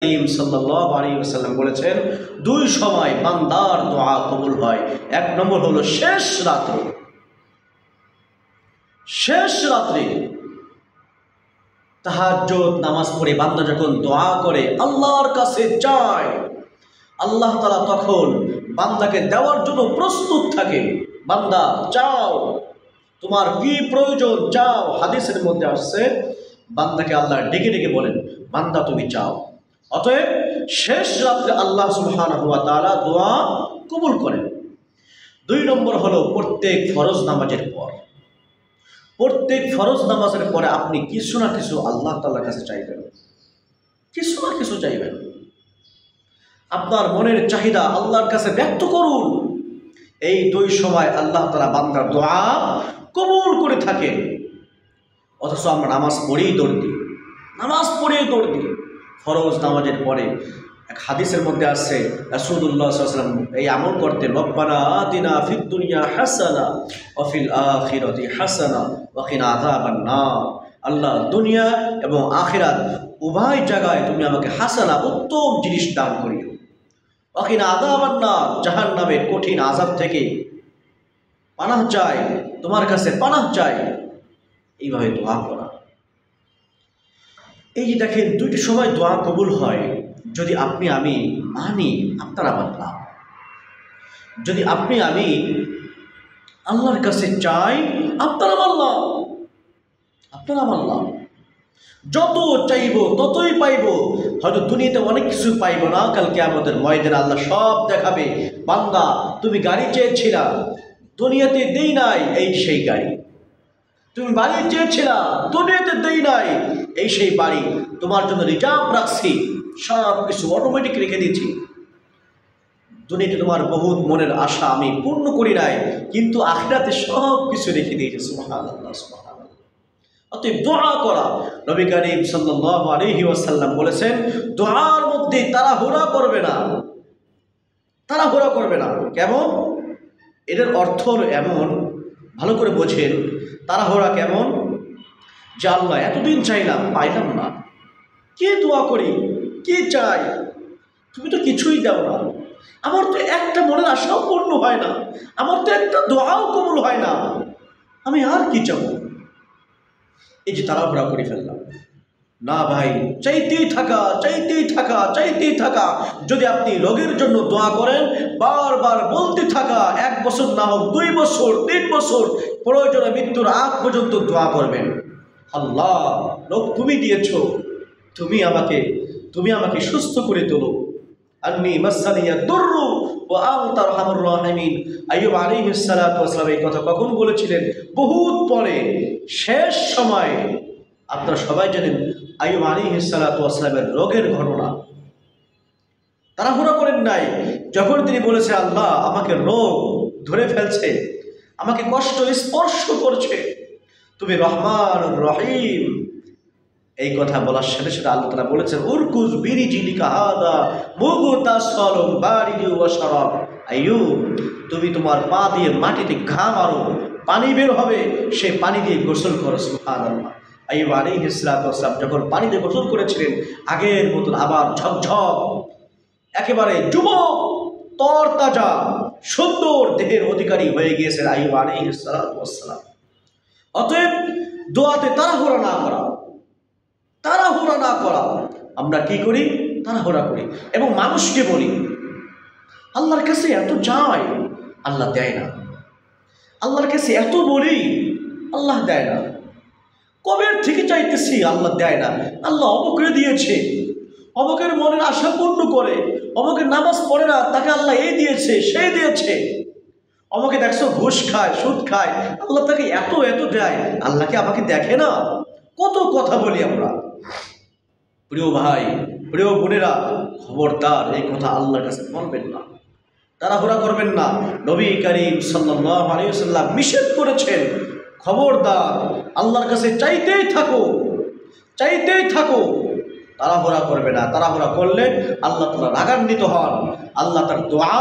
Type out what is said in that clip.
সাল্লাল্লাহু আলাইহি ওয়াসাল্লাম বলেছেন, দুই সময় বান্দার দোয়া কবুল হয়। এক নম্বর হলো শেষ রাত্রে তাহাজ্জুদ নামাজ পড়ে বান্দা যখন দোয়া করে, আল্লাহর কাছে চায়, আল্লাহ তাআলা তখন বান্দাকে দেওয়ার জন্য প্রস্তুত থাকে। বান্দা চাও, তোমার কি প্রয়োজন চাও। হাদিসের মধ্যে আসছে, বান্দাকে আল্লাহ ডেকে ডেকে বলেন, বান্দা তুমি চাও। অতএব শেষ রাত্রে আল্লাহ সুবহানাহু ওয়া তাআলা দোয়া কবুল করেন। দুই নম্বর হলো প্রত্যেক ফরজ নামাজের পরে আপনি কিছু না কিছু আল্লাহ তাআলার কাছে চাইবেন, কিছু না কিছু চাইবেন। আপনার মনের চাহিদা আল্লাহর কাছে ব্যক্ত করুন। এই দুই সময় আল্লাহ তাআলা বান্দার দোয়া কবুল করে থাকেন। অথচ আমরা নামাজ পড়েই দৌড় দিই। ফরজ নামাজের পরে এক হাদিসের মধ্যে আসছে, রাসূলুল্লাহ সাল্লাল্লাহু আলাইহি ওয়াসাল্লাম এই আমল করতেন, রব্বানা আতিনা ফিদ দুনিয়া হাসানা ওয়া ফিল আখিরাতি হাসানা ওয়া কিনা আযাবান নার। আল্লাহ, দুনিয়া এবং আখিরাত উভয় জায়গায় তুমি আমাকে হাসানা, উত্তম জিনিস দান করিও। ওয়া কিনা আযাবান নার, জাহান্নামের কঠিন আযাব থেকে পানাহ চাই, তোমার কাছে পানাহ চাই। এইভাবে দোয়া করা। এই যে দেখেন, দুইটি সময় দোয়া কবুল হয়। যদি আপনি আমি মানি, আপনার আমার লাভ। যদি আপনি আমি আল্লাহর কাছে চাই, আপনার আমার লাভ। যত চাইব ততই পাইব। হয়তো দুনিয়াতে অনেক কিছু পাইব না, কাল কিয়ামতের ময়দানে আল্লাহ সব দেখাবে, বান্দা তুমি গাড়ি চেয়েছিলা, দুনিয়াতে দেই নাই, এই সেই গাড়ি। তুমি বাড়ি চেয়েছিলা, দুনিয়াতে দেই নাই, এই সেই বাড়ি। তোমার জন্য রিজার্ভ রাখছি, সব কিছু অটোমেটিক রেখে দিয়েছি। দুনিয়াতে তোমার বহুত মনের আশা আমি পূর্ণ করি নাই, কিন্তু আখিরাতে সব কিছু রেখে দিয়েছি। সুবহানাল্লাহ, সুবহানাল্লাহ। অতএব দোয়া করা। নবী করিম সাল্লাল্লাহু আলাইহি ওয়াসাল্লাম বলেছেন, দোয়ার মধ্যে তাড়াহুড়া করবে না। কেমন? এটার অর্থ এমন, ভালো করে বোঝেন। তাড়াহুড়া কেমন? যে আল্লাহ এতদিন চাইলাম, পাইলাম না, কে দোয়া করি, কে চাই, তুমি তো কিছুই দাও না। আমার তো একটা মনের আশাও পূর্ণ হয় না, আমার তো একটা দোয়াও কবুল হয় না, আমি আর কি চাবো? এই যে তাড়াহুড়া করে ফেললাম। না ভাই, চাইতেই থাকা। যদি আপনি রোগের জন্য দোয়া করেন, বারবার বলতে থাকা, 1 বছর না হোক 2 বছর 3 বছর, প্রয়োজনে মৃত্যুর আগ পর্যন্ত দোয়া করবেন। আল্লাহ, রোগ তুমি দিয়েছ, তুমি আমাকে সুস্থ করে তোলো। আন্নী মাসানিয়া দুররু ওয়া আনতা আরহামুর রাহিমিন। আইয়ুব আলাইহিস সালাতু ওয়াস সালাম এই কথা কখন বলেছিলেন? বহুত পরে, শেষ সময়। আপনারা সবাই জানেন আইয়ুব আলাইহিস সালাতু ওয়াস সালামের রোগের ঘটনা। তাড়াহুড়া করেন নাই। যখন তিনি বলেছে, আল্লাহ আমাকে রোগ ধরে ফেলছে, আমাকে কষ্ট স্পর্শ করছে, তুমি রহমান রহিম, এই কথা বলার সাথে সাথে আল্লাহ তাআলা বলেছেন, উরকুজ বিরিজিলিকা হাদা মুগতাসালুম বারিদু ওয়া শারাব। আইয়ুব, তুমি তোমার পা দিয়ে মাটিতে ঘা মারো, পানি বের হবে, সেই পানি দিয়ে গোসল করো। সুবহানাল্লাহ। আইয়ুব আলাইহিস সালাতু ওয়াস সালাম যখন পানি দিয়ে গোসল করেছিলেন, আগের মতন আবার ঝকঝক, একেবারে যুবক, তরতাজা, সুন্দর দেহের অধিকারী হয়ে গিয়েছেন আইয়ুব আলাইহিস সালাতু ওয়াস সালাম। অতএব দোয়াতে তাড়াহুড়া না করা। আমরা কি করি? তাড়াহুড়া করি এবং মানুষকে বলি, আল্লাহর কাছে এত চাই, আল্লাহ দেয় না। আল্লাহর কাছে এত বলি, আল্লাহ দেয় না। কবের থেকে চাইতেছি, আল্লাহ দেয় না। আল্লাহ অমুকে দিয়েছে, অমুকের মনের আশা পূর্ণ করে, অমুকের নামাজ পড়ে না, তাকে আল্লাহ এই দিয়েছে, সেই দিয়েছে। অমুকে দেখছো ঘুষ খায়, সুদ খায়, আল্লাহ তাকে এত দেয়, আল্লাহকে আমাকে দেখে না। কত কথা বলি আমরা। প্রিয় ভাই, প্রিয় বোনেরা, খবরদার এই কথা আল্লাহর কাছে বলবেন না, তাড়াহুড়া করবেন না। নবী করিম সাল্লাল্লাহু আলাইহি ওয়াসাল্লাম নিষেধ করেছেন, খবরদার আল্লাহর কাছে চাইতেই থাকো, তাড়াহুড়া করবে না। তাড়াহুড়া করলে আল্লাহ তাআলা রাগান্বিত হন, আল্লাহ তার দোয়া